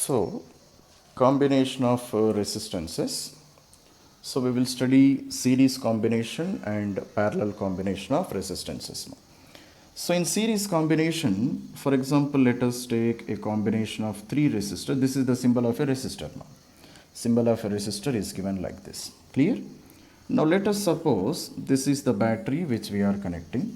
So, combination of resistances. So, we will study series combination and parallel combination of resistances. So, in series combination, for example, let us take a combination of three resistors. This is the symbol of a resistor now. Symbol of a resistor is given like this. Clear? Now, let us suppose this is the battery which we are connecting.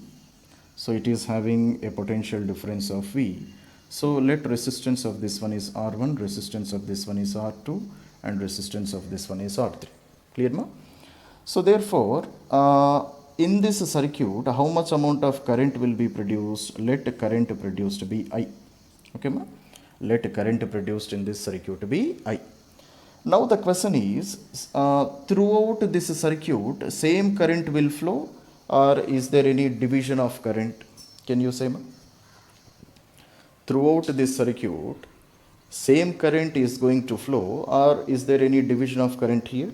So, it is having a potential difference of V. So, let resistance of this one is R1, resistance of this one is R2, and resistance of this one is R3. Clear, ma? So, therefore, in this circuit, how much amount of current will be produced? Let current produced be I. Okay, ma? Let current produced in this circuit be I. Now, the question is, throughout this circuit, same current will flow, or is there any division of current? Can you say, ma? Throughout this circuit, same current is going to flow, or is there any division of current here?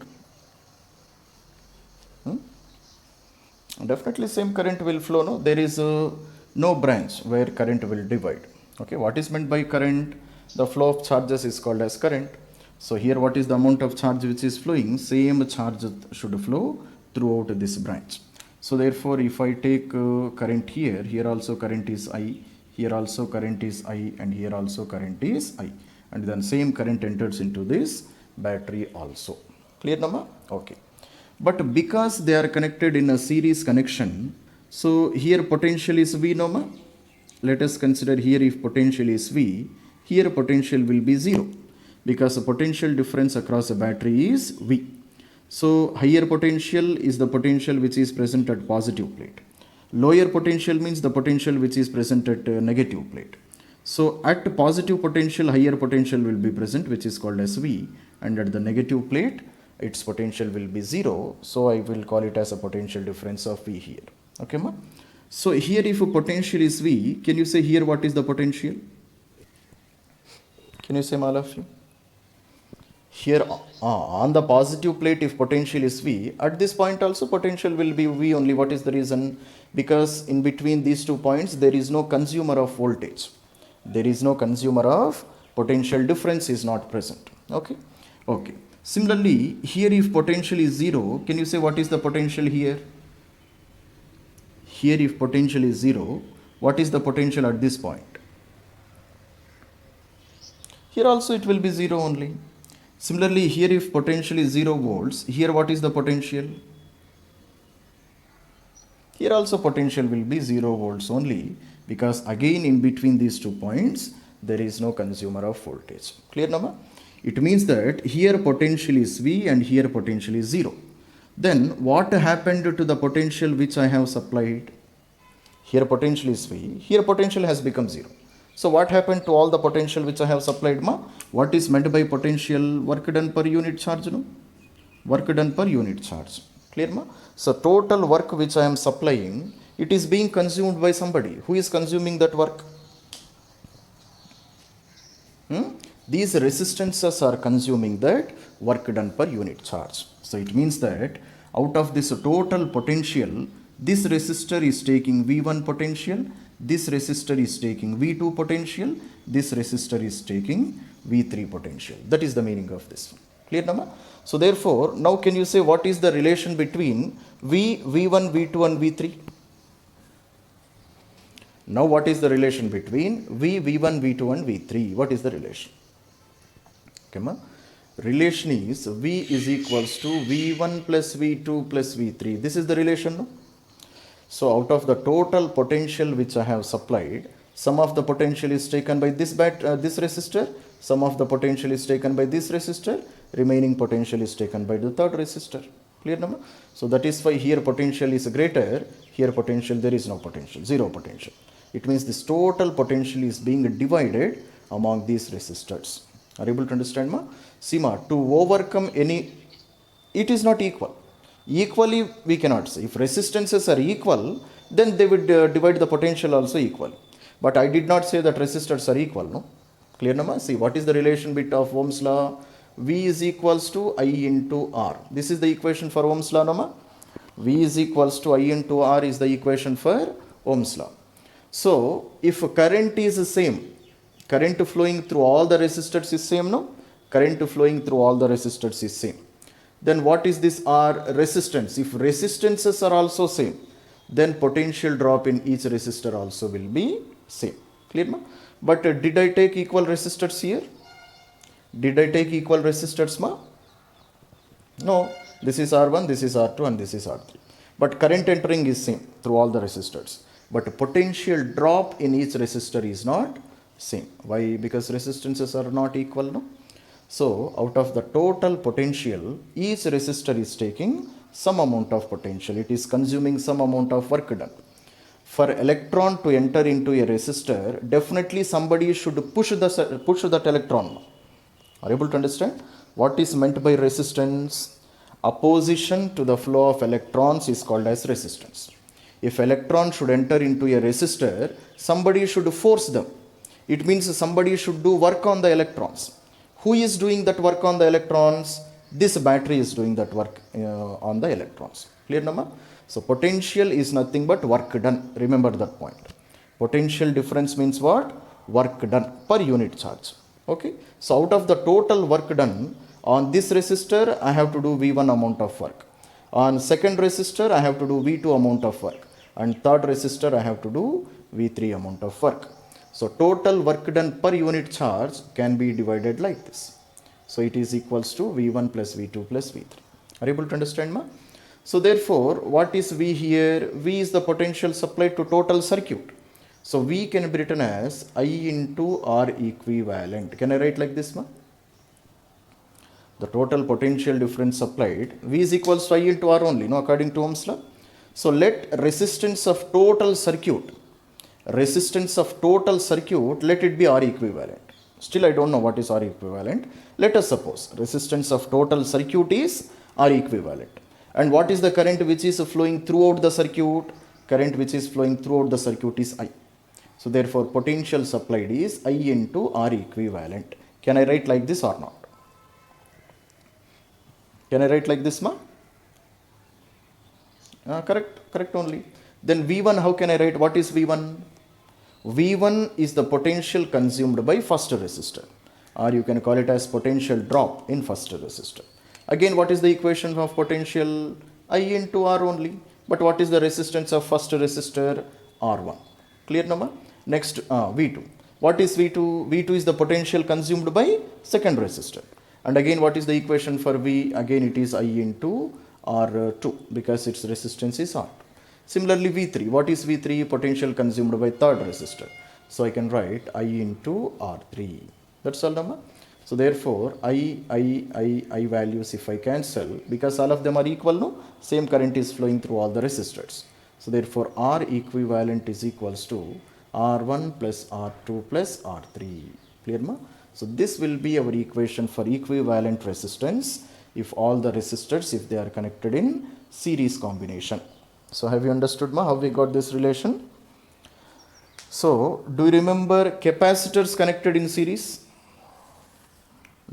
Definitely same current will flow. No, there is no branch where current will divide. Okay, what is meant by current? The flow of charges is called as current. So here what is the amount of charge which is flowing? Same charge should flow throughout this branch. So therefore, if I take current here, here also current is I, here also current is I, and here also current is I, and then same current enters into this battery also. Clear, Nama? Okay. But because they are connected in a series connection, so here potential is V, Nama. Let us consider here if potential is V, here potential will be 0, because the potential difference across the battery is V. So higher potential is the potential which is present at positive plate. Lower potential means the potential which is present at negative plate. So at positive potential, higher potential will be present, which is called as V, and at the negative plate, its potential will be 0. So I will call it as a potential difference of V here. Okay, ma? So here if a potential is V, can you say here what is the potential? Can you say, all of you? Here on the positive plate, if potential is V, at this point also potential will be V only. What is the reason? Because in between these 2 points, there is no consumer of voltage. There is no consumer of potential difference is not present. Okay. Okay. Similarly, here if potential is 0, can you say what is the potential here? Here if potential is 0, what is the potential at this point? Here also it will be 0 only. Similarly, here if potential is 0 volts, here what is the potential? Here also potential will be 0 volts only, because again in between these 2 points, there is no consumer of voltage. Clear, Nama? It means that here potential is V and here potential is 0. Then what happened to the potential which I have supplied? Here potential is V, here potential has become 0. So what happened to all the potential which I have supplied, ma? What is meant by potential? Work done per unit charge, no? Work done per unit charge. Clear, ma? So total work which I am supplying, it is being consumed by somebody. Who is consuming that work? These resistances are consuming that work done per unit charge. So it means that out of this total potential, this resistor is taking V1 potential, this resistor is taking V2 potential, this resistor is taking V3 potential. That is the meaning of this. Clear, Nama? So therefore, now can you say what is the relation between V1, V2 and V3? Now what is the relation between V1, V2 and V3? What is the relation? Okay, ma? Relation is V is equals to V1 plus V2 plus V3. This is the relation, no? So out of the total potential which I have supplied, some of the potential is taken by this resistor, some of the potential is taken by this resistor, remaining potential is taken by the third resistor. Clear, no? So that is why here potential is greater, here potential there is no potential, 0 potential. It means this total potential is being divided among these resistors. Are you able to understand, ma? See, ma, to overcome any, it is not equal. Equally we cannot say. If resistances are equal, then they would divide the potential also equally. But I did not say that resistors are equal, no? Clear, Nama? See, what is the relation bit of Ohm's law? V is equals to I into R. This is the equation for Ohm's law, Nama? V is equals to I into R is the equation for Ohm's law. So, if current is the same, Current flowing through all the resistors is same, no? Current flowing through all the resistors is same. Then what is this R? Resistance. If resistances are also same, then potential drop in each resistor also will be same. Clear, ma? But did I take equal resistors here? Did I take equal resistors, ma? No. This is R1, this is R2 and this is R3. But current entering is same through all the resistors. But potential drop in each resistor is not same. Why? Because resistances are not equal, no? So out of the total potential, each resistor is taking some amount of potential. It is consuming some amount of work done. For electron to enter into a resistor, definitely somebody should push that electron. Are you able to understand? What is meant by resistance? Opposition to the flow of electrons is called as resistance. If electron should enter into a resistor, somebody should force them. It means somebody should do work on the electrons. Who is doing that work on the electrons? This battery is doing that work on the electrons. Clear, Nama? So potential is nothing but work done. Remember that point. Potential difference means what? Work done per unit charge. Okay. So out of the total work done on this resistor, I have to do V1 amount of work. On second resistor, I have to do V2 amount of work. And third resistor, I have to do V3 amount of work. So total work done per unit charge can be divided like this. So it is equals to V1 plus V2 plus V3. Are you able to understand, ma? So therefore, what is V here? V is the potential supplied to total circuit. So V can be written as I into R equivalent. Can I write like this, ma? The total potential difference supplied, V is equals to I into R only, no, according to Ohm's law. So let resistance of total circuit, let it be R equivalent. Still I don't know what is R equivalent. Let us suppose resistance of total circuit is R equivalent. And what is the current which is flowing throughout the circuit? Current which is flowing throughout the circuit is I. So therefore potential supplied is I into R equivalent. Can I write like this or not? Can I write like this, ma? Correct only. Then V1, how can I write? What is V1? V1 is the potential consumed by first resistor, or you can call it as potential drop in first resistor. Again, what is the equation of potential? I into R only. But what is the resistance of first resistor? R1. Clear, number? Next, V2. What is V2? V2 is the potential consumed by second resistor. And again, what is the equation for V? Again, it is I into R2 because its resistance is R2. Similarly, V3. What is V3? Potential consumed by third resistor. So I can write I into R3. That's all, number. So therefore, I values if I cancel, because all of them are equal, no? Same current is flowing through all the resistors. So therefore, R equivalent is equals to R1 plus R2 plus R3. Clear, ma? So this will be our equation for equivalent resistance if all the resistors, if they are connected in series combination. So have you understood, ma, how we got this relation? So do you remember capacitors connected in series?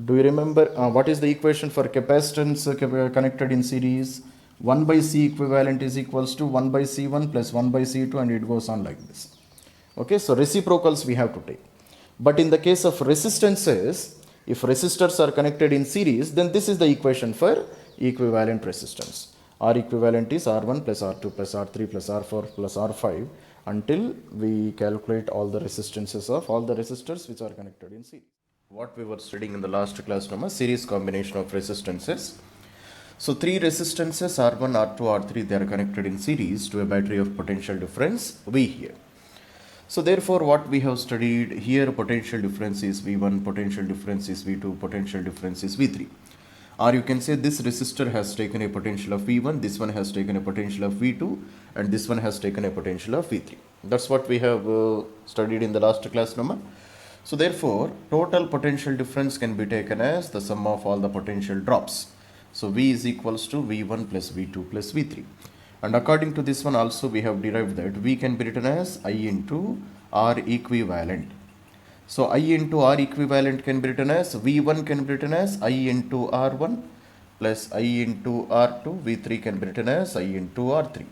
Do you remember what is the equation for capacitance connected in series? 1 by C equivalent is equals to 1 by C1 plus 1 by C2, and it goes on like this. Okay, so reciprocals we have to take. But in the case of resistances, if resistors are connected in series, then this is the equation for equivalent resistance. R equivalent is R1 plus R2 plus R3 plus R4 plus R5 until we calculate all the resistances of all the resistors which are connected in series. What we were studying in the last class, number series combination of resistances. So three resistances R1, R2, R3, they are connected in series to a battery of potential difference V here. So therefore what we have studied here, potential difference is V1, potential difference is V2, potential difference is V3. Or you can say this resistor has taken a potential of V1, this one has taken a potential of V2, and this one has taken a potential of V3. That's what we have studied in the last class, number. So therefore total potential difference can be taken as the sum of all the potential drops. So V is equals to V1 plus V2 plus V3. And according to this one also we have derived that V can be written as I into R equivalent. So I into R equivalent can be written as V1 can be written as I into R1 plus I into R2. V3 can be written as I into R3.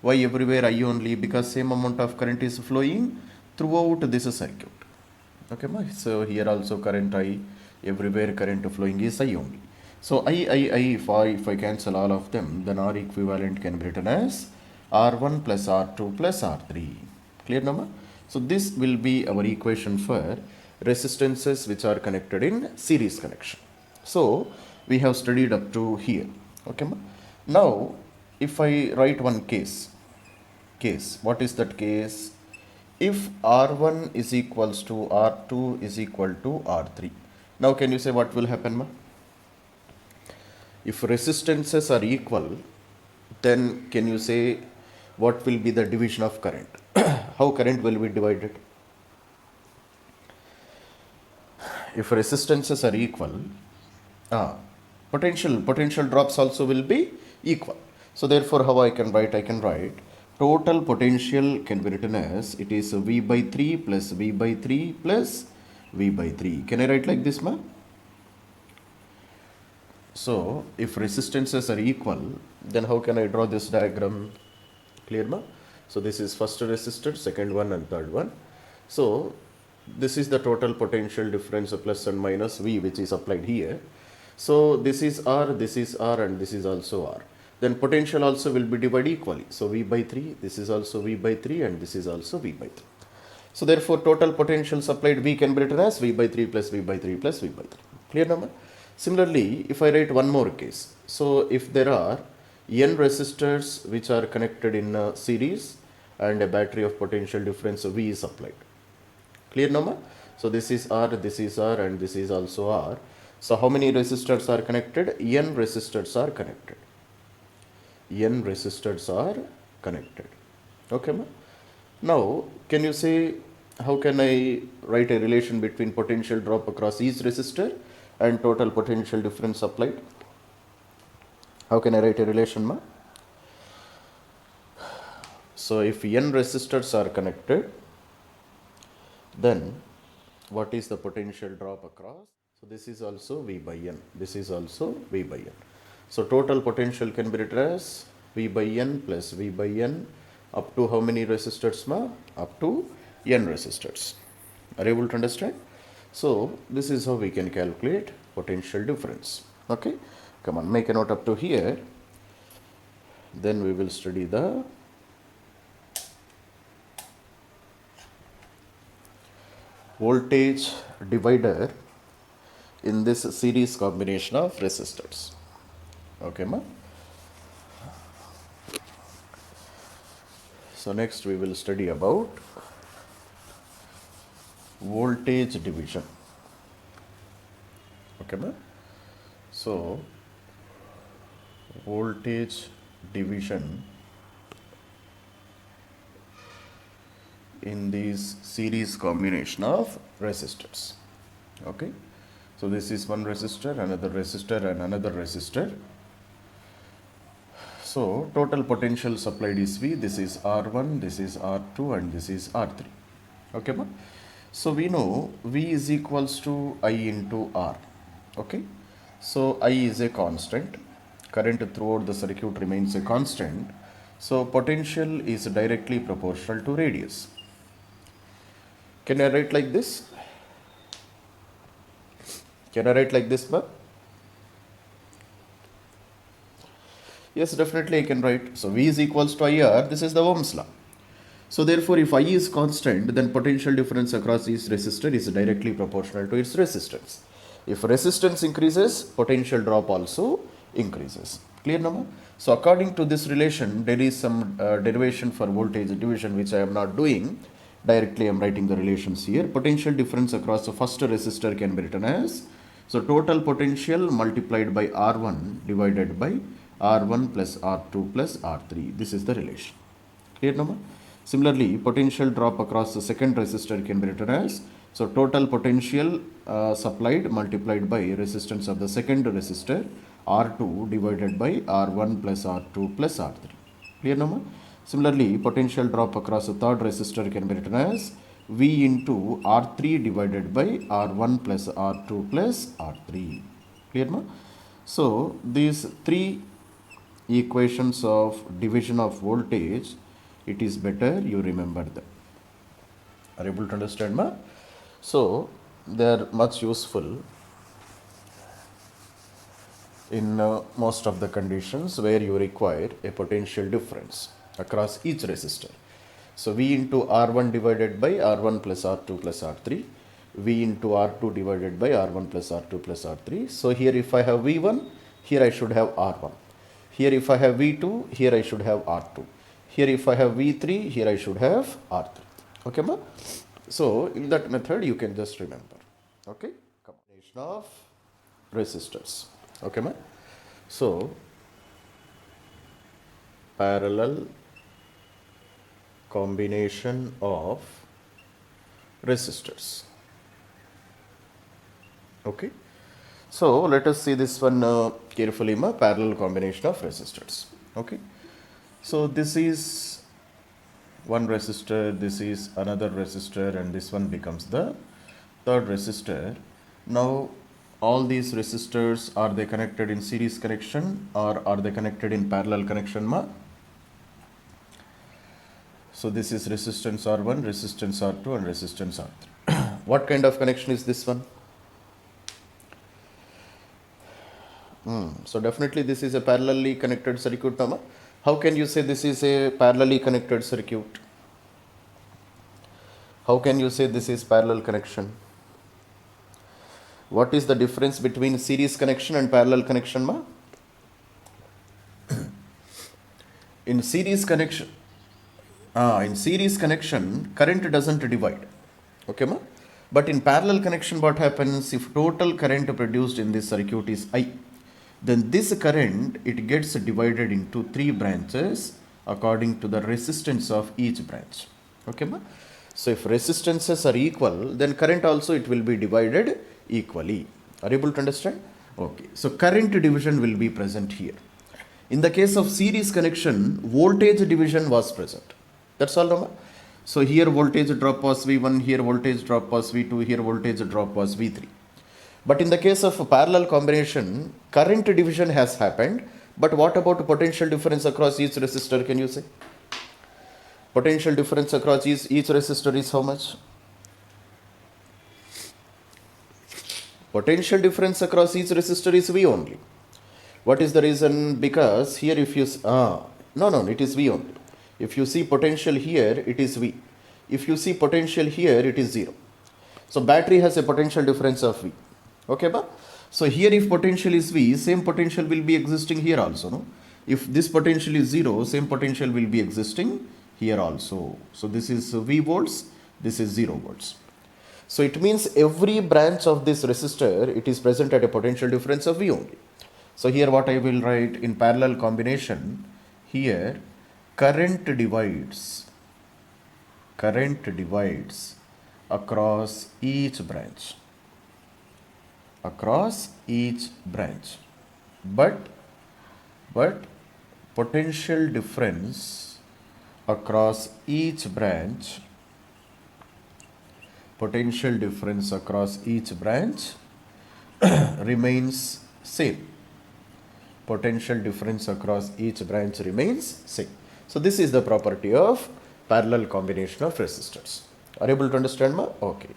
Why everywhere I only? Because same amount of current is flowing throughout this circuit. Okay, ma? So here also current I, everywhere current flowing is I only. So I, if I cancel all of them, then R equivalent can be written as R1 plus R2 plus R3. Clear now, ma? So this will be our equation for resistances which are connected in series connection. So we have studied up to here. Okay, ma? Now if I write one case, what is that case? If R1 is equals to R2 is equal to R3. Now can you say what will happen, ma? If resistances are equal, then can you say what will be the division of current? How current will be divided? If resistances are equal, potential drops also will be equal. So therefore, how I can write? I can write total potential can be written as it is V by 3 plus V by 3 plus V by 3. Can I write like this, ma? So if resistances are equal, then how can I draw this diagram? Clear, ma? So this is first resistor, second one and third one. So this is the total potential difference plus and minus V which is applied here. So this is R and this is also R. Then potential also will be divided equally. So V by 3, this is also V by 3 and this is also V by 3. So therefore total potential supplied V can be written as V by 3 plus V by 3 plus V by 3. Clear number? Similarly, if I write one more case. So if there are n resistors which are connected in a series and a battery of potential difference V is applied. Clear number? So this is R and this is also R. So how many resistors are connected? N resistors are connected. N resistors are connected. Okay, ma? Now, can you say how can I write a relation between potential drop across each resistor and total potential difference applied? How can I write a relation, ma? So if n resistors are connected, then what is the potential drop across? So this is also V by N. This is also V by N. So total potential can be written as V by N plus V by N up to how many resistors, ma? Up to N resistors. Are you able to understand? So this is how we can calculate potential difference. Okay, come on, make a note up to here. Then we will study the voltage divider in this series combination of resistors. Okay, ma? So next we will study about voltage division. Okay, ma? So voltage division in this series combination of resistors. Okay, so this is one resistor, another resistor and another resistor. So total potential supplied is V. This is R1, this is R2 and this is R3. Okay, ma? So we know V is equals to I into R. Okay, so I is a constant. Current throughout the circuit remains a constant. So potential is directly proportional to radius. Can I write like this? Can I write like this, ma? Yes, definitely I can write. So V is equals to IR. This is the Ohm's law. So therefore, if I is constant, then potential difference across each resistor is directly proportional to its resistance. If resistance increases, potential drop also increases. Clear now? So according to this relation, there is some derivation for voltage division which I am not doing. Directly I am writing the relations here. Potential difference across the first resistor can be written as, so total potential multiplied by R1 divided by R1 plus R2 plus R3. This is the relation. Clear now? Similarly, potential drop across the second resistor can be written as, so total potential supplied multiplied by resistance of the second resistor R2 divided by R1 plus R2 plus R3. Clear now? Similarly, potential drop across the third resistor can be written as V into R3 divided by R1 plus R2 plus R3. Clear now? So these three equations of division of voltage, it is better you remember them. Are you able to understand, ma? So they are much useful in most of the conditions where you require a potential difference across each resistor. So V into R1 divided by R1 plus R2 plus R3, V into R2 divided by R1 plus R2 plus R3. So here if I have V1, here I should have R1. Here if I have V2, here I should have R2. Here if I have V3, here I should have R3. Okay, ma? So in that method you can just remember. Okay, combination of resistors. Okay, ma? So parallel combination of resistors. Okay, so let us see this one carefully, ma. Parallel combination of resistors. Okay, so this is one resistor, this is another resistor, and this one becomes the third resistor. Now all these resistors, are they connected in series connection or are they connected in parallel connection, ma? So this is resistance R1, resistance R2 and resistance R3. What kind of connection is this one? So definitely this is a parallelly connected circuit, ma. How can you say this is a parallelly connected circuit? How can you say this is parallel connection? What is the difference between series connection and parallel connection, ma? In series connection, current doesn't divide. Okay, ma? But in parallel connection, what happens if total current produced in this circuit is I? Then this current, it gets divided into three branches according to the resistance of each branch. Okay, ma? So if resistances are equal, then current also it will be divided equally. Are you able to understand? Okay, so current division will be present here. In the case of series connection, voltage division was present. That's all, Rama. So here voltage drop was V1, here voltage drop was V2, here voltage drop was V3. But in the case of a parallel combination, current division has happened. But what about potential difference across each resistor? Can you say? Potential difference across each resistor is how much? Potential difference across each resistor is V only. What is the reason? Because here if you, it is V only. If you see potential here, it is V. If you see potential here, it is 0. So battery has a potential difference of V. Okay, ba? So here if potential is V, same potential will be existing here also, no? If this potential is 0, same potential will be existing here also. So this is V volts, this is 0 volts. So it means every branch of this resistor, it is present at a potential difference of V only. So here what I will write in parallel combination, here current divides across each branch. But potential difference across each branch remains same. Potential difference across each branch remains same. So this is the property of parallel combination of resistors. Are you able to understand, ma? Okay.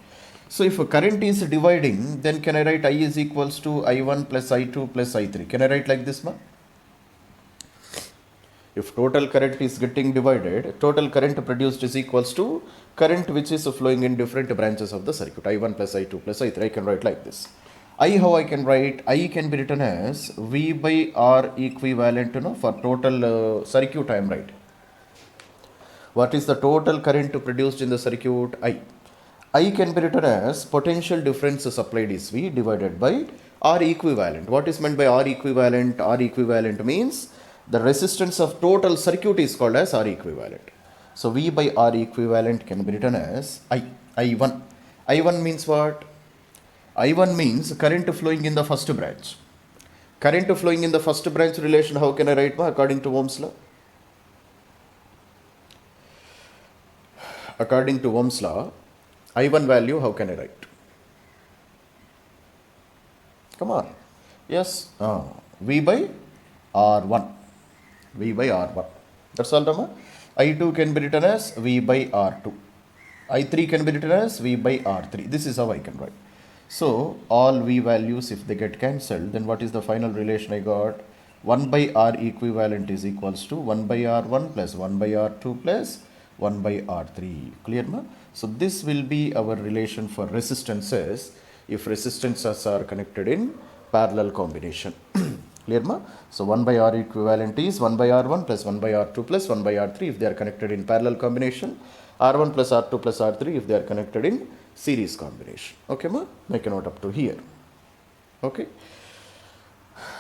So if a current is dividing, then can I write I is equals to I1 plus I2 plus I3? Can I write like this, ma? If total current is getting divided, total current produced is equals to current which is flowing in different branches of the circuit. I1 plus I2 plus I3. I can write like this. How I can write? I can be written as V by R equivalent, for total circuit I am writing. What is the total current produced in the circuit? I can be written as potential difference supplied is V divided by R equivalent. What is meant by R equivalent? R equivalent means the resistance of total circuit is called as R equivalent. So V by R equivalent can be written as I1. I1 means what? I1 means current flowing in the first branch. Current flowing in the first branch relation, how can I write, according to Ohm's law? According to Ohm's law, I1 value, how can I write? Come on. Yes. V by R1. V by R1. That's all, Rama. I2 can be written as V by R2. I3 can be written as V by R3. This is how I can write. So all V values, if they get cancelled, then what is the final relation I got? 1 by R equivalent is equals to 1 by R1 plus 1 by R2 plus 1 by R3. Clear, ma? So this will be our relation for resistances if resistances are connected in parallel combination. Clear, ma? So 1 by R equivalent is 1 by R1 plus 1 by R2 plus 1 by R3 if they are connected in parallel combination. R1 plus R2 plus R3 if they are connected in series combination. Okay, ma? Make a note up to here. Okay.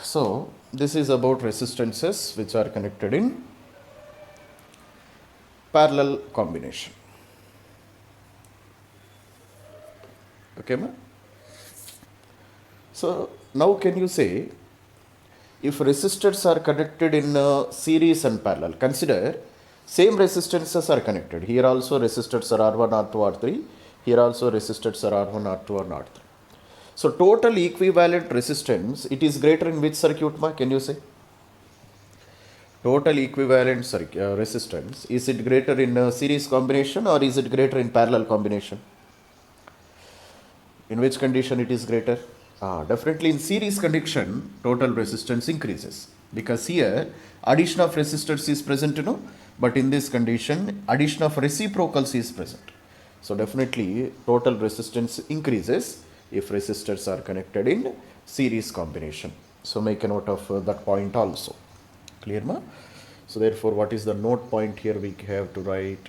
So this is about resistances which are connected in parallel combination. Okay, ma? So now can you say, if resistors are connected in series and parallel, consider same resistances are connected. Here also resistors are R1, R2, R3. Here also resistors are R1, R2, and R3. So total equivalent resistance, it is greater in which circuit, ma? Can you say? Total equivalent resistance, is it greater in series combination or is it greater in parallel combination? In which condition it is greater? Definitely in series connection, total resistance increases. Because here, addition of resistors is present, but in this condition, addition of reciprocals is present. So definitely, total resistance increases if resistors are connected in series combination. So make a note of that point also. Clear, ma? So therefore, what is the note point here we have to write?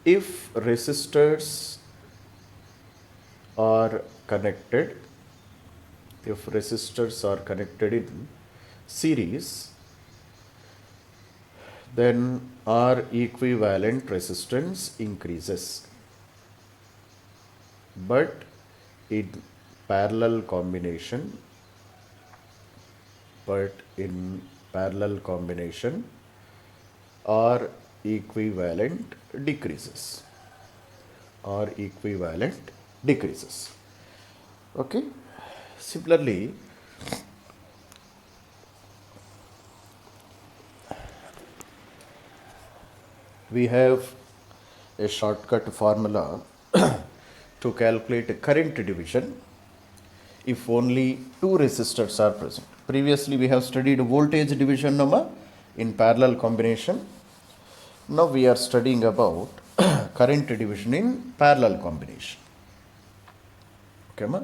If resistors are connected, if resistors are connected in series, then R equivalent resistance increases. But in parallel combination, R equivalent decreases. R equivalent decreases. Okay. Similarly, we have a shortcut formula to calculate current division if only two resistors are present. Previously, we have studied voltage division in parallel combination. Now we are studying about current division in parallel combination. Okay, ma?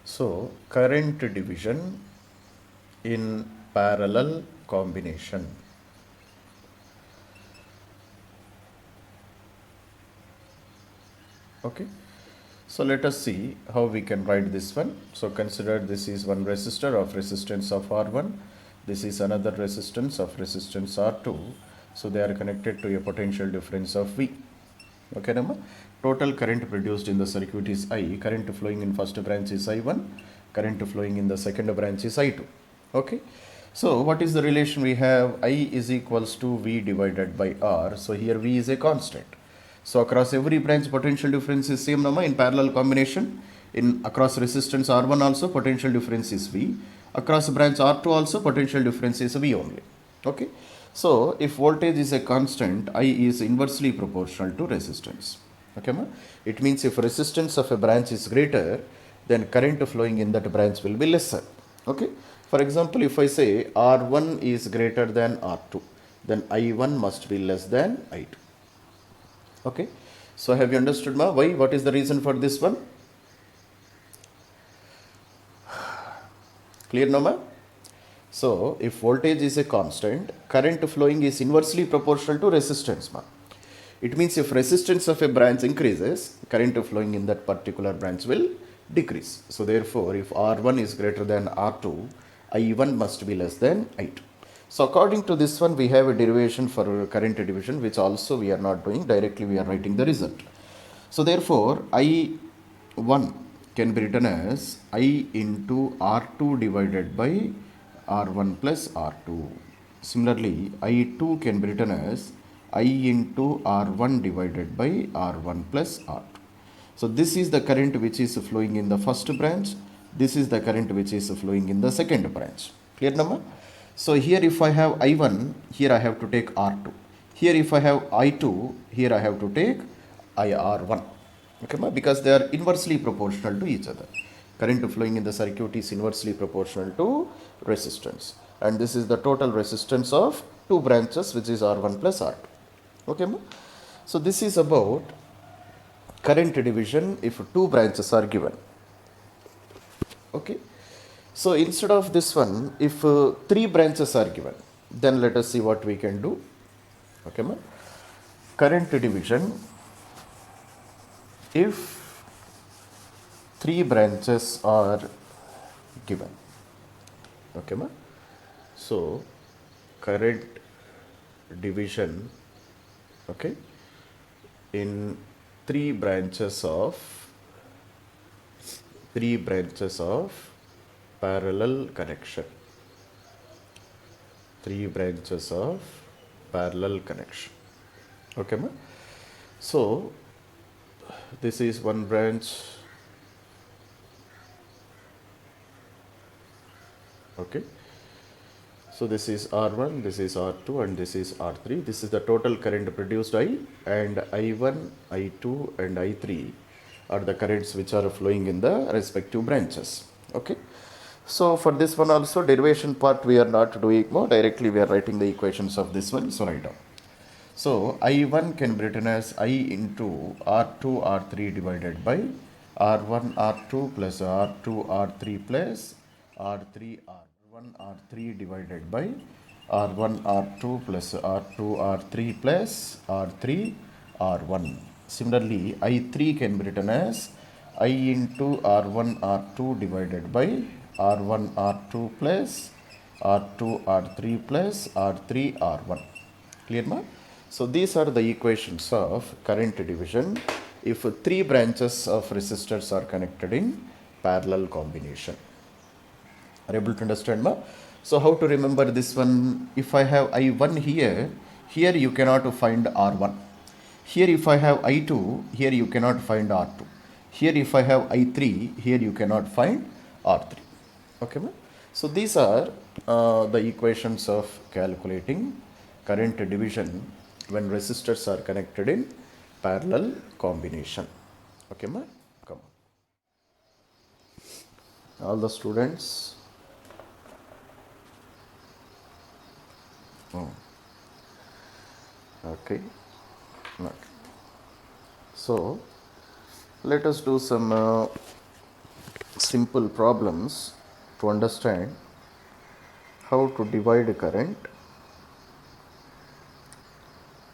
So, current division in parallel combination. Okay. So, let us see how we can write this one. So, consider this is one resistor of resistance of R1. This is another resistance of resistance R2. So, they are connected to a potential difference of V. Okay, Nama? Total current produced in the circuit is I. Current flowing in first branch is I1. Current flowing in the second branch is I2. Okay. So, what is the relation we have? I is equals to V divided by R. So, here V is a constant. So, across every branch potential difference is same, Nama, in parallel combination. In across resistance R1 also potential difference is V. Across branch R2 also potential difference is V only. Okay. So, if voltage is a constant, I is inversely proportional to resistance. Okay, ma? It means if resistance of a branch is greater, then current flowing in that branch will be lesser. Okay. For example, if I say R1 is greater than R2, then I1 must be less than I2. Okay. So, have you understood, ma? Why? What is the reason for this one? Clear, no, ma? So, if voltage is a constant, current flowing is inversely proportional to resistance, ma. It means if resistance of a branch increases, current flowing in that particular branch will decrease. So, therefore, if R1 is greater than R2, I1 must be less than I2. So, according to this one, we have a derivation for current division, which also we are not doing. Directly we are writing the result. So, therefore, I1 can be written as I into R2 divided by R1 plus R2. Similarly, I2 can be written as I into R1 divided by R1 plus R2. So, this is the current which is flowing in the first branch. This is the current which is flowing in the second branch. Clear, number? So, here if I have I1, here I have to take R2. Here if I have I2, here I have to take IR1. Okay, because they are inversely proportional to each other. Current flowing in the circuit is inversely proportional to resistance, and this is the total resistance of two branches, which is R1 plus R2. Okay, so this is about current division if two branches are given. Okay, so instead of this one, if three branches are given, then let us see what we can do. Okay, current division if three branches are given. Okay, so current division, okay, in three branches of parallel connection. Three branches of parallel connection. Okay, so this is one branch. Okay, so this is R1, this is R2, and this is R3. This is the total current produced I, and I1, I2, and I3 are the currents which are flowing in the respective branches. Okay, so for this one also, derivation part we are not doing more, directly we are writing the equations of this one. So write down. So I1 can be written as I into R2 R3 divided by R1 R2 plus R2 R3 plus R3 R1 R3 divided by R1 R2 plus R2 R3 plus R3 R1. Similarly, I3 can be written as I into R1 R2 divided by R1 R2 plus R2 R3 plus R3 R1. Clear, ma? So these are the equations of current division if three branches of resistors are connected in parallel combination. Are you able to understand, ma? So how to remember this one? If I have I1 here you cannot find R1. Here if I have I2, here you cannot find R2. Here if I have I3, here you cannot find R3. Okay, ma? So these are the equations of calculating current division when resistors are connected in parallel combination. Okay, ma? Come on. All the students. Okay. So let us do some simple problems to understand how to divide current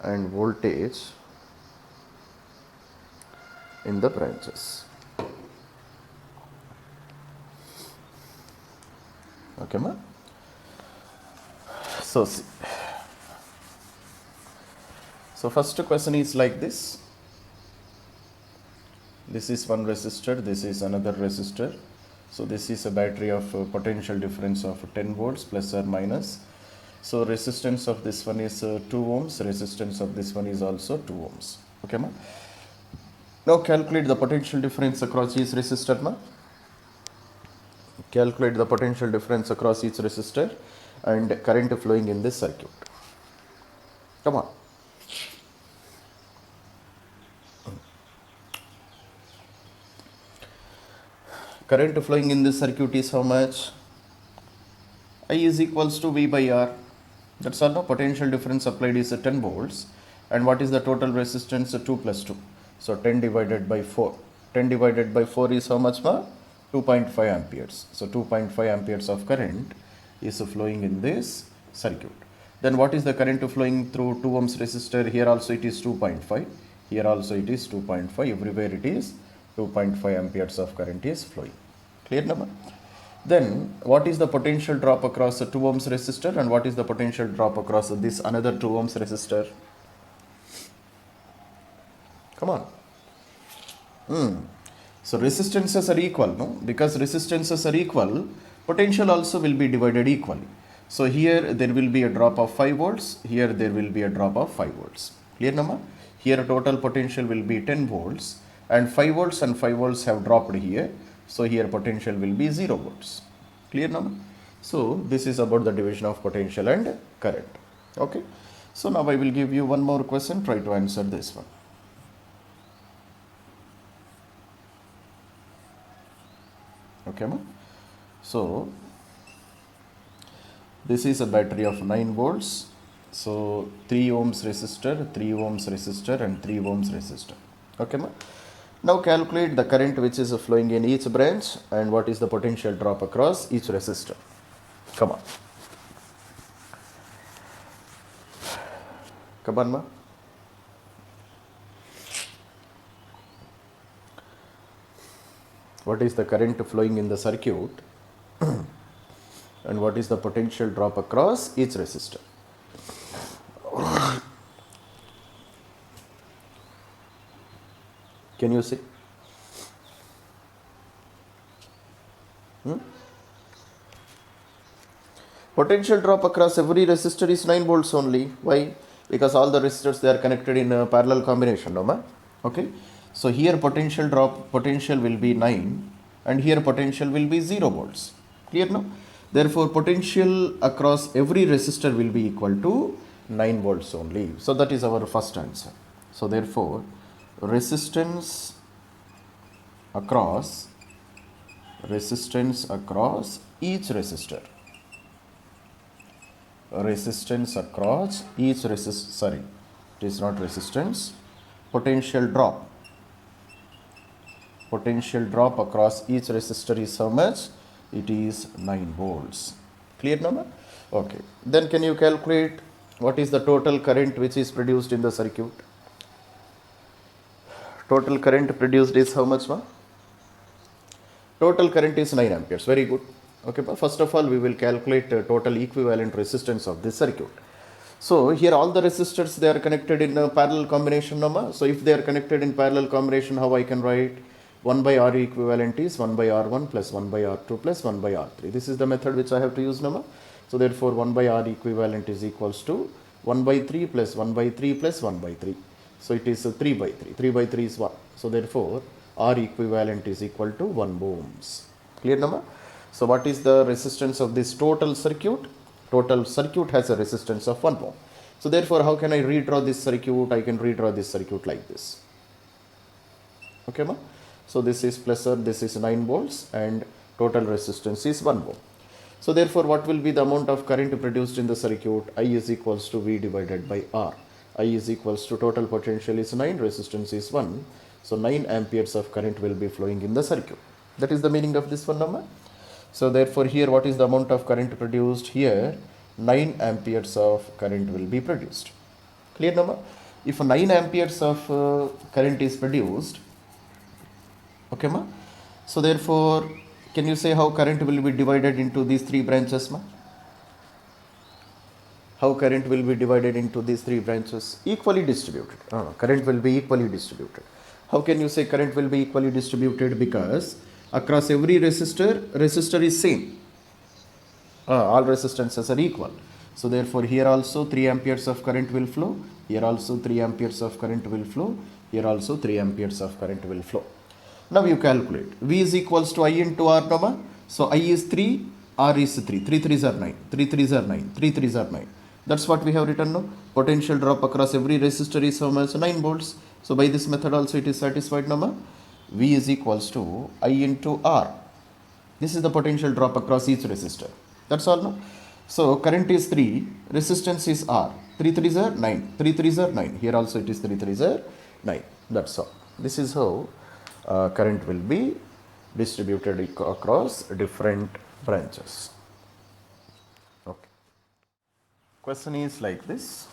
and voltage in the branches. Okay, ma? So see. So first question is like this. This is one resistor, this is another resistor. So this is a battery of potential difference of 10 volts plus or minus. So resistance of this one is 2 ohms, resistance of this one is also 2 ohms. Okay, ma? Now calculate the potential difference across each resistor, ma? Calculate the potential difference across each resistor and current flowing in this circuit. Come on. Current flowing in this circuit is how much? I is equals to V by R. That's all. No, potential difference applied is 10 volts. And what is the total resistance? 2 plus 2. So 10 divided by 4. 10 divided by 4 is how much, ma? 2.5 amperes. So 2.5 amperes of current is flowing in this circuit. Then what is the current flowing through 2 ohms resistor? Here also it is 2.5. Here also it is 2.5. Everywhere it is 2.5 amperes of current is flowing. Clear, number? Then what is the potential drop across a 2 ohms resistor and what is the potential drop across this another 2 ohms resistor? Come on. So resistances are equal, no? Because resistances are equal, potential also will be divided equally. So here there will be a drop of 5 volts, here there will be a drop of 5 volts. Clear, number? Here total potential will be 10 volts and 5 volts and 5 volts have dropped here. So here potential will be 0 volts. Clear, number? So this is about the division of potential and current. Okay. So now I will give you one more question. Try to answer this one. Okay, ma? So this is a battery of 9 volts. So 3 ohms resistor, 3 ohms resistor and 3 ohms resistor. Okay, ma? Now calculate the current which is flowing in each branch and what is the potential drop across each resistor. Come on. Come on, ma? What is the current flowing in the circuit and what is the potential drop across each resistor? Can you see? Potential drop across every resistor is 9 volts only. Why? Because all the resistors, they are connected in a parallel combination, no ma? Okay. So here potential will be 9 and here potential will be 0 volts. Clear now? Therefore potential across every resistor will be equal to 9 volts only. So that is our first answer. So therefore resistance across each resistor. Resistance across each resistor, sorry, it is not resistance, potential drop across each resistor is how much? It is 9 volts. Clear now? Okay. Then can you calculate what is the total current which is produced in the circuit? Total current produced is how much, ma? Total current is 9 amperes. Very good. Okay, first of all, we will calculate total equivalent resistance of this circuit. So here all the resistors, they are connected in a parallel combination, no? So if they are connected in parallel combination, how I can write? 1 by R equivalent is 1 by R1 plus 1 by R2 plus 1 by R3. This is the method which I have to use, no? So therefore 1 by R equivalent is equals to 1 by 3 plus 1 by 3 plus 1 by 3. So it is 3 by 3. 3 by 3 is 1. So therefore R equivalent is equal to 1 ohms. Clear, no? So what is the resistance of this total circuit? Total circuit has a resistance of 1 ohm. So therefore, how can I redraw this circuit? I can redraw this circuit like this. Okay, ma? So this is plus or this is 9 volts and total resistance is 1 ohm. So therefore, what will be the amount of current produced in the circuit? I is equals to V divided by R. I is equals to total potential is 9, resistance is 1. So 9 amperes of current will be flowing in the circuit. That is the meaning of this one, number. So therefore here what is the amount of current produced? Here 9 amperes of current will be produced. Clear, number? If 9 amperes of current is produced, okay, ma? So therefore can you say how current will be divided into these 3 branches, ma? How current will be divided into these 3 branches? Equally distributed. Current will be equally distributed. How can you say current will be equally distributed? Because across every resistor is same. All resistances are equal. So therefore here also 3 amperes of current will flow. Here also 3 amperes of current will flow. Here also 3 amperes of current will flow. Now you calculate. V is equals to I into R, number. So I is 3, R is 3. 3 3s are 9. 3 3s are 9. 3 3s are 9. That's what we have written now. Potential drop across every resistor is how much? 9 volts. So by this method also it is satisfied, number. V is equals to I into R. This is the potential drop across each resistor. That's all, no? So current is 3, resistance is R. 3 3s are 9. 3 3s are 9. Here also it is 3 3s are 9. That's all. This is how current will be distributed across different branches. Okay. Question is like this.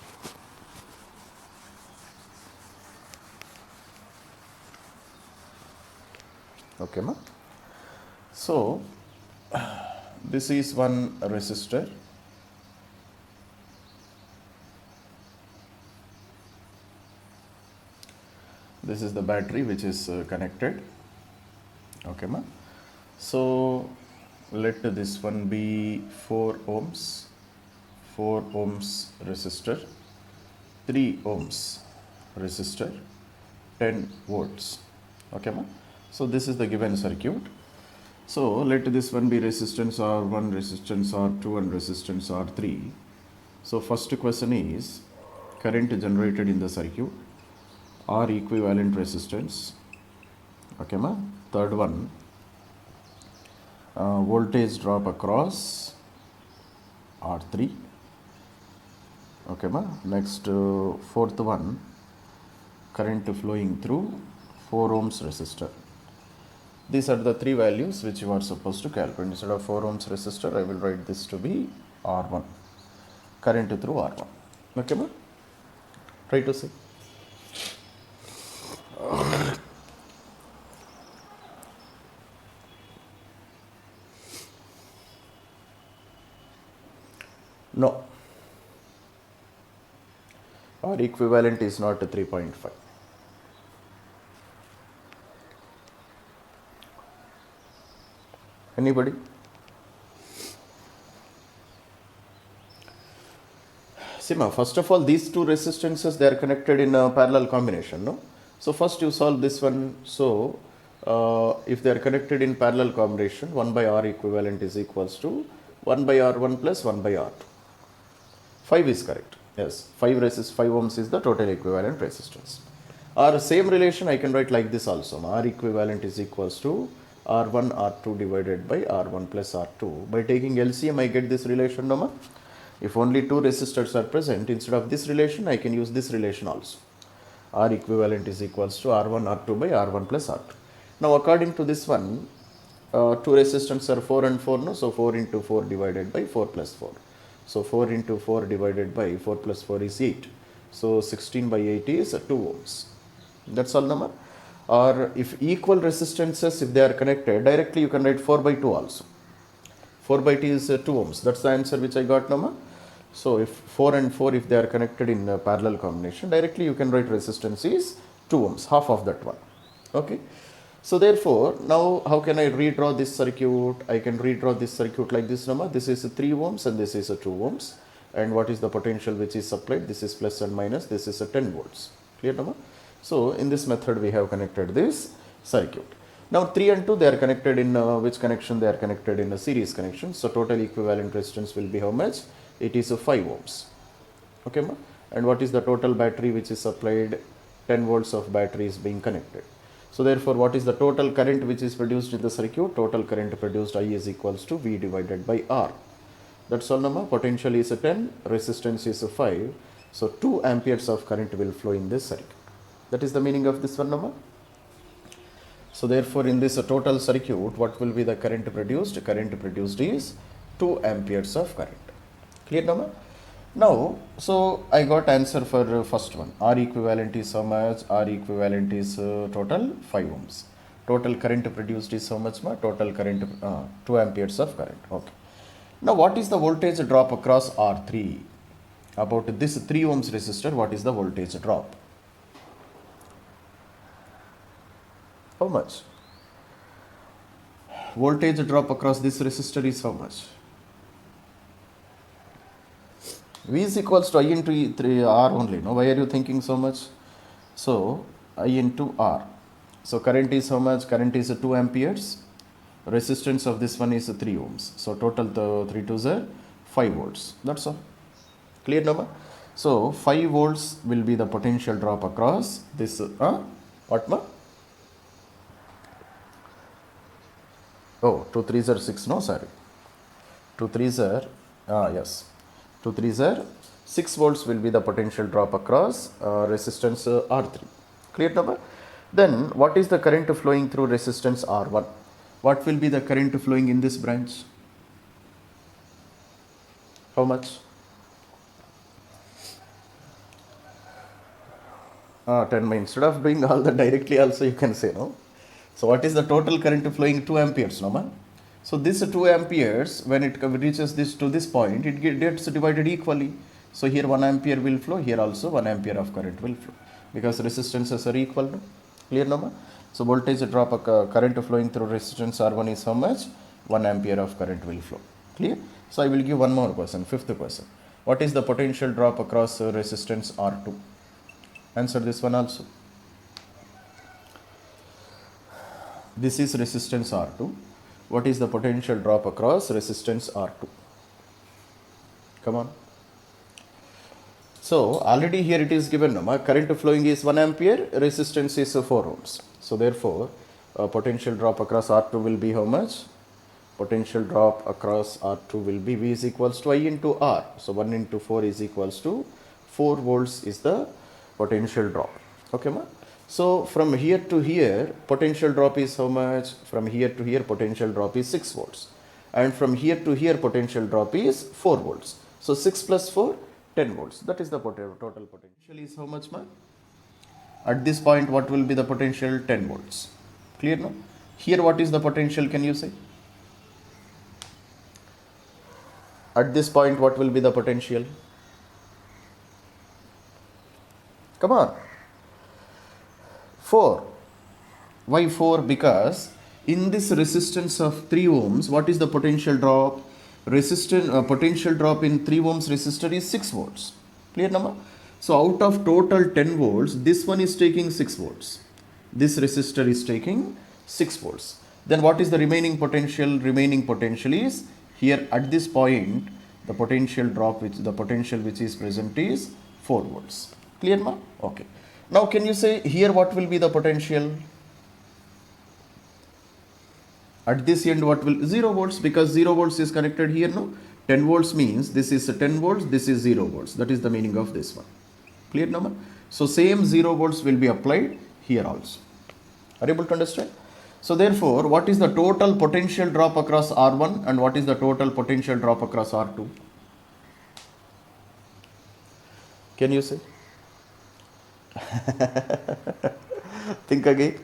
Okay, ma? So this is one resistor. This is the battery which is connected. Okay, ma? So let this one be 4 ohms. 4 ohms resistor, 3 ohms resistor, 10 volts. Okay, ma? So this is the given circuit. So let this one be resistance R1, resistance R2 and resistance R3. So first question is current generated in the circuit, R equivalent resistance. Okay, ma? Third one, voltage drop across R3. Okay, ma. Next, fourth one, current flowing through 4 ohms resistor. These are the three values which you are supposed to calculate. Instead of 4 ohms resistor, I will write this to be R1, current through R1. Okay, ma? Try to see. No. R equivalent is not 3.5. Anybody? Sima, first of all, these two resistances, they are connected in a parallel combination, no? So first you solve this one. So if they are connected in parallel combination, 1 by R equivalent is equals to 1 by R1 plus 1 by R2. 5 is correct. Yes, 5 ohms is the total equivalent resistance. Or same relation I can write like this also. R equivalent is equals to R1 R2 divided by R1 plus R2. By taking LCM I get this relation, no ma? If only two resistors are present, instead of this relation I can use this relation also. R equivalent is equals to R1 R2 by R1 plus R2. Now according to this one, two resistors are 4 and 4, no? So 4 into 4 divided by 4 plus 4. So 4 into 4 divided by 4 plus 4 is 8. So 16 by 8 is 2 ohms. That's all, number. Or if equal resistances, if they are connected, directly you can write 4 by 2 also. 4 by 2 is 2 ohms. That's the answer which I got, number. So if 4 and 4, if they are connected in a parallel combination, directly you can write resistance is 2 ohms, half of that one. Okay. So therefore, now how can I redraw this circuit? I can redraw this circuit like this, number. This is 3 ohms and this is 2 ohms. And what is the potential which is supplied? This is plus and minus. This is 10 volts. Clear, number? So in this method we have connected this circuit. Now 3 and 2, they are connected in which connection? They are connected in a series connection. So total equivalent resistance will be how much? It is 5 ohms. Okay, ma? And what is the total battery which is supplied? 10 volts of battery is being connected. So therefore, what is the total current which is produced in the circuit? Total current produced, I is equals to V divided by R. That's all, number. Potential is 10, resistance is 5. So 2 amperes of current will flow in this circuit. That is the meaning of this one, number. So therefore, in this total circuit, what will be the current produced? Current produced is 2 amperes of current. Clear, number? Now, so I got answer for first one. R equivalent is how much? R equivalent is total 5 ohms. Total current produced is how much? Total current 2 amperes of current. Okay. Now, what is the voltage drop across R3? About this 3 ohms resistor, what is the voltage drop? How much? Voltage drop across this resistor is how much? V is equals to I into R only. No, why are you thinking so much? So I into R. So current is how much? Current is 2 amperes. Resistance of this one is 3 ohms. So total the 3 2s are 5 volts. That's all. Clear, number? So 5 volts will be the potential drop across this. What ma? Oh, 2 3s are 6. No, sorry. 2 3s are yes. 2 3s are 6 volts will be the potential drop across resistance R3. Clear, number? Then what is the current flowing through resistance R1? What will be the current flowing in this branch? How much? 10. Instead of doing all that directly also you can say, no? So what is the total current flowing? 2 amperes, no man? So this 2 amperes, when it reaches this to this point, it gets divided equally. So here 1 ampere will flow, here also 1 ampere of current will flow, because resistances are equal. No? Clear, no? So voltage drop current flowing through resistance R1 is how much? 1 ampere of current will flow. Clear? So I will give one more question, fifth question. What is the potential drop across resistance R2? Answer this one also. This is resistance R2. What is the potential drop across resistance R2? Come on. So already here it is given, current flowing is 1 ampere, resistance is 4 ohms. So therefore, potential drop across R2 will be how much? Potential drop across R2 will be V is equals to I into R. So 1 into 4 is equals to 4 volts is the potential drop. Okay, ma? So from here to here, potential drop is how much? From here to here, potential drop is 6 volts. And from here to here, potential drop is 4 volts. So 6 plus 4, 10 volts. That is the total potential is how much, ma? At this point, what will be the potential? 10 volts. Clear now? Here, what is the potential? Can you say? At this point, what will be the potential? Come on. 4. Why 4? Because in this resistance of 3 ohms, what is the potential drop? Potential drop in 3 ohms resistor is 6 volts. Clear number? So out of total 10 volts, this one is taking 6 volts. This resistor is taking 6 volts. Then what is the remaining potential? Remaining potential is here at this point, the potential drop, which is present is 4 volts. Clear, ma? Okay. Now can you say here what will be the potential? At this end, what will 0 volts, because 0 volts is connected here, no? 10 volts means this is 10 volts, this is 0 volts. That is the meaning of this one. Clear, number? So same 0 volts will be applied here also. Are you able to understand? So therefore, what is the total potential drop across R1 and what is the total potential drop across R2? Can you say? Think again.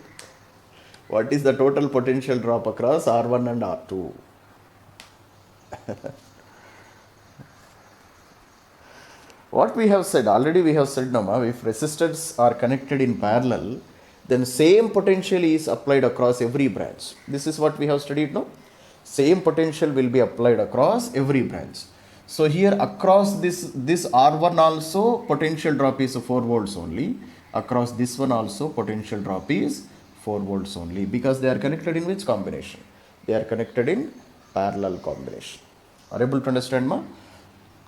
What is the total potential drop across R1 and R2? What we have said, already we have said, Nama, if resistors are connected in parallel, then same potential is applied across every branch. This is what we have studied, no? Same potential will be applied across every branch. So here across this R1 also potential drop is 4 volts only. Across this one also potential drop is 4 volts only, because they are connected in which combination? They are connected in parallel combination. Are able to understand, ma?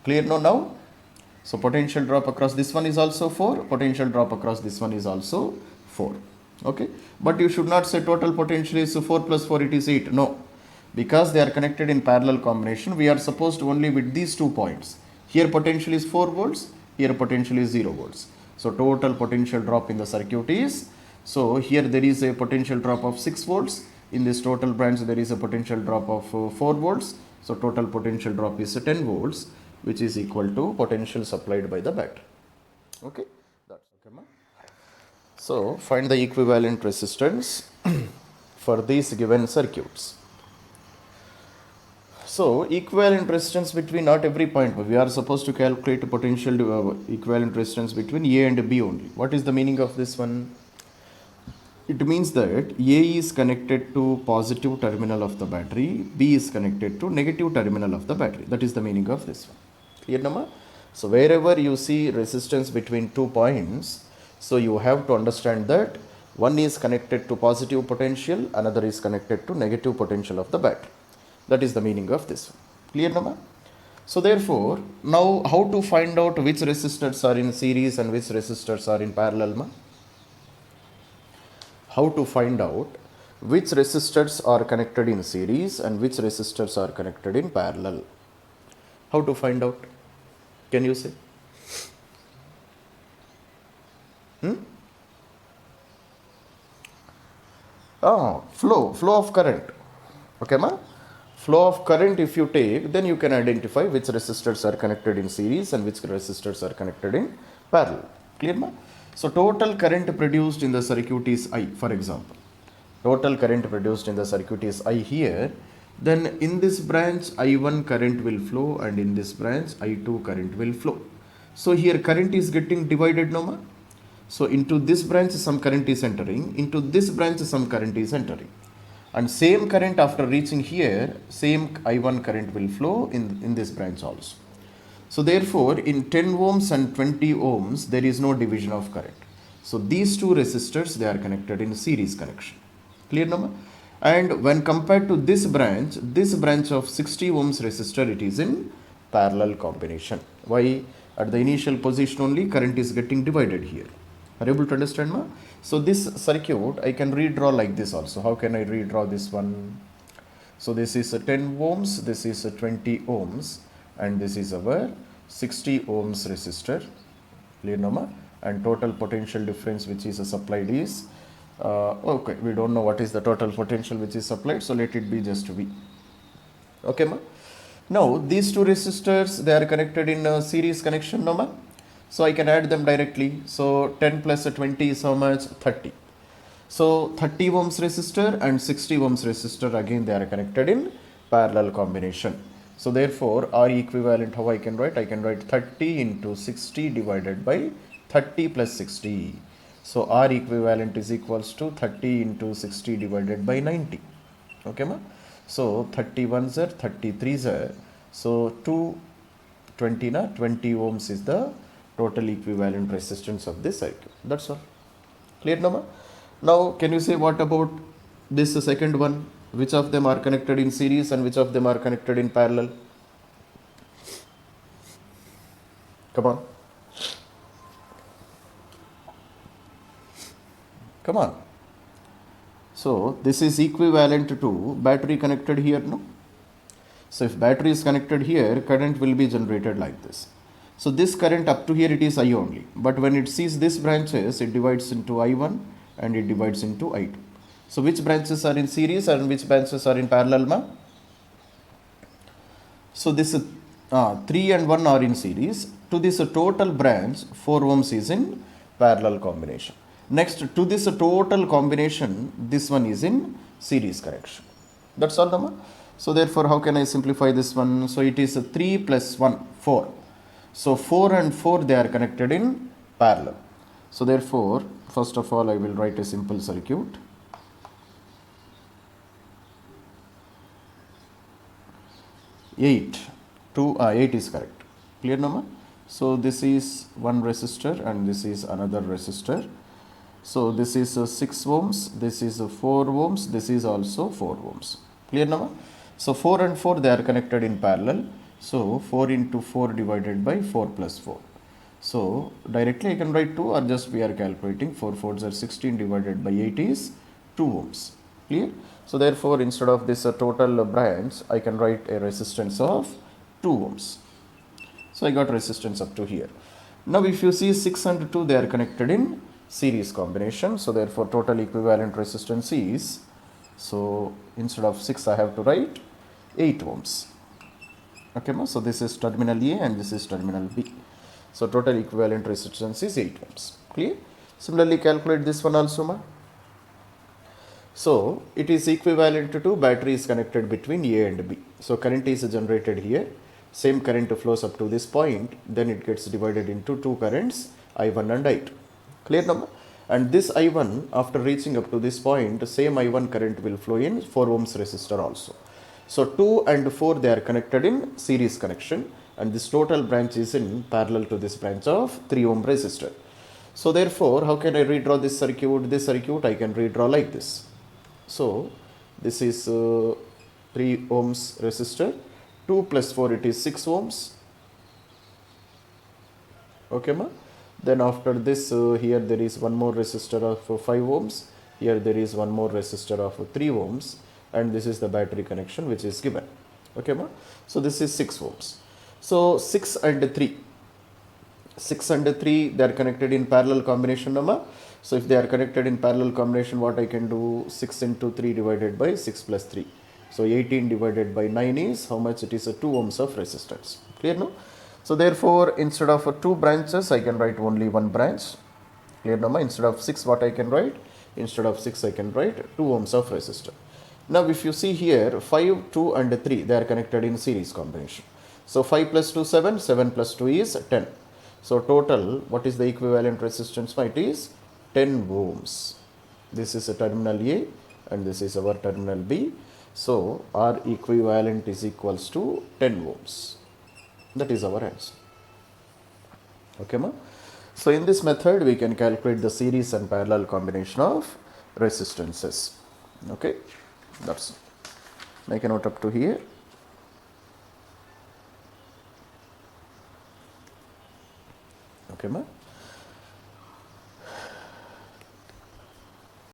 Clear now? So potential drop across this one is also 4. Potential drop across this one is also 4. Okay. But you should not say total potential is 4 plus 4 it is 8. No. Because they are connected in parallel combination, we are supposed to only with these 2 points. Here potential is 4 volts. Here potential is 0 volts. So total potential drop in the circuit is, so here there is a potential drop of 6 volts. In this total branch there is a potential drop of 4 volts. So total potential drop is 10 volts, which is equal to potential supplied by the battery. Okay, that's okay, ma? So find the equivalent resistance for these given circuits. So equivalent resistance between not every point, but we are supposed to calculate potential equivalent resistance between A and B only. What is the meaning of this one? It means that A is connected to positive terminal of the battery, B is connected to negative terminal of the battery. That is the meaning of this one. Clear, Nama? So wherever you see resistance between 2 points, so you have to understand that one is connected to positive potential, another is connected to negative potential of the battery. That is the meaning of this one. Clear, Nama? So therefore, now how to find out which resistors are in series and which resistors are in parallel, ma? How to find out which resistors are connected in series and which resistors are connected in parallel? How to find out? Can you say? Flow of current. Okay, ma? Flow of current if you take, then you can identify which resistors are connected in series and which resistors are connected in parallel. Clear, ma? So total current produced in the circuit is I, for example. Total current produced in the circuit is I here. Then in this branch I1 current will flow and in this branch I2 current will flow. So here current is getting divided, no, ma? So into this branch some current is entering, into this branch some current is entering. And same current after reaching here, same I1 current will flow in this branch also. So therefore, in 10 ohms and 20 ohms, there is no division of current. So these two resistors, they are connected in series connection. Clear, no? And when compared to this branch of 60 ohms resistor, it is in parallel combination. Why? At the initial position only, current is getting divided here. Are you able to understand, ma? So this circuit, I can redraw like this also. How can I redraw this one? So this is a 10 ohms, this is a 20 ohms, and this is our 60 ohms resistor. Clear, Nama? And total potential difference which is supplied is, okay, we don't know what is the total potential which is supplied, so let it be just V. Okay, ma? Now, these two resistors, they are connected in a series connection, no, ma? So I can add them directly. So 10 plus 20 is how much? 30. So 30 ohms resistor and 60 ohms resistor, again they are connected in parallel combination. So therefore R equivalent, how I can write? I can write 30 into 60 divided by 30 plus 60. So R equivalent is equals to 30 into 60 divided by 90. Okay, ma? So 31s are 33s are. So 220 na 20 ohms is the total equivalent resistance of this circuit. That's all. Clear, no, ma? Now, can you say what about this second one? Which of them are connected in series and which of them are connected in parallel? Come on. Come on. So, this is equivalent to battery connected here, no? So, if battery is connected here, current will be generated like this. So, this current up to here it is I only. But when it sees this branches, it divides into I1 and it divides into I2. So, which branches are in series and which branches are in parallel, ma? So, this 3 and 1 are in series. To this total branch, 4 ohms is in parallel combination. Next, to this total combination, this one is in series connection. That's all, ma? So, therefore, how can I simplify this one? So, it is 3 plus 1, 4. So, 4 and 4, they are connected in parallel. So, therefore, first of all, I will write a simple circuit. Eight is correct. Clear, Nama? So, this is one resistor and this is another resistor. So, this is 6 ohms, this is 4 ohms, this is also 4 ohms. Clear, Nama? So, 4 and 4, they are connected in parallel. So, 4 into 4 divided by 4 plus 4. So, directly I can write 2 or just we are calculating 4 4s are 16 divided by 8 is 2 ohms. Clear? So, therefore, instead of this total branch, I can write a resistance of 2 ohms. So, I got resistance up to here. Now, if you see 6 and 2, they are connected in series combination. So, therefore, total equivalent resistance is, so instead of 6, I have to write 8 ohms. Okay, ma? So, this is terminal A and this is terminal B. So, total equivalent resistance is 8 ohms. Clear? Similarly, calculate this one also, ma? So, it is equivalent to battery is connected between A and B. So, current is generated here. Same current flows up to this point. Then it gets divided into two currents, I1 and I2. Clear, number? And this I1, after reaching up to this point, same I1 current will flow in 4 ohms resistor also. So, 2 and 4, they are connected in series connection. And this total branch is in parallel to this branch of 3 ohm resistor. So, therefore, how can I redraw this circuit? This circuit I can redraw like this. So, this is 3 ohms resistor, 2 plus 4 it is 6 ohms. Okay, ma? Then after this, here there is one more resistor of 5 ohms, here there is one more resistor of 3 ohms, and this is the battery connection which is given. Okay, ma? So, this is 6 ohms. So, 6 and 3 they are connected in parallel combination, number. So, if they are connected in parallel combination, what I can do? 6 into 3 divided by 6 plus 3. So, 18 divided by 9 is how much? It is 2 ohms of resistance. Clear, no? So, therefore, instead of 2 branches, I can write only 1 branch. Clear, no? Instead of 6, what I can write? Instead of 6, I can write 2 ohms of resistor. Now, if you see here, 5, 2 and 3, they are connected in series combination. So, 5 plus 2, 7, 7 plus 2 is 10. So, total, what is the equivalent resistance? It is 10 ohms. This is a terminal A and this is our terminal B. So, R equivalent is equals to 10 ohms. That is our answer. Okay, ma? So, in this method, we can calculate the series and parallel combination of resistances. Okay, that's it. Make a note up to here. Okay, ma?